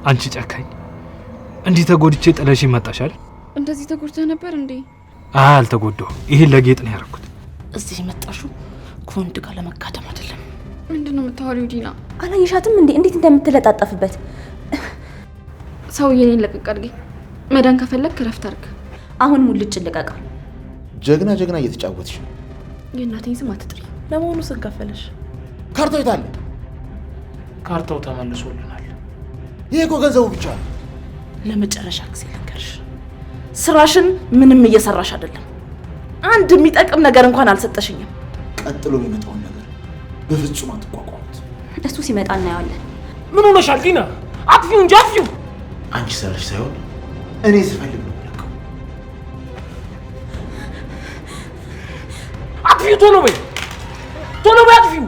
አንቺ ጨካኝ እንዲህ ተጎድቼ ጥለሽ ይመጣሻል? እንደዚህ ተጎድተህ ነበር እንዴ? አልተጎዳሁም። ይሄን ለጌጥ ነው ያደረኩት። እዚህ የመጣሽው ከወንድ ጋር ለመጋደም አይደለም። ምንድነው የምታወሪው ዲና? አላየሻትም እንዴ እንዴት እንደምትለጣጠፍበት? ሰውዬ እኔን ለቀቅ አድርጊ። መዳን ከፈለክ ረፍት አድርግ። አሁን ሙልጭ ልቀቃ። ጀግና እየተጫወትሽ ነው። የእናቴን ስም አትጥሪ። ለመሆኑ ስንት ከፈለሽ? ካርታው የት አለ? ካርታው ተመልሶልናል። ይሄ እኮ ገንዘቡ ብቻ ነው። ለመጨረሻ ጊዜ ልንገርሽ፣ ስራሽን ምንም እየሰራሽ አይደለም። አንድ የሚጠቅም ነገር እንኳን አልሰጠሽኝም። ቀጥሎ የሚመጣውን ነገር በፍጹም አትቋቋሙት። እሱ ሲመጣ እናየዋለን። ምን ሆነሻል ዲና? አጥፊው እንጂ አጥፊው። አንቺ ሰራሽ ሳይሆን እኔ ስፈልግ ነው የምለቀው። አጥፊው ቶሎ በይ አጥፊው።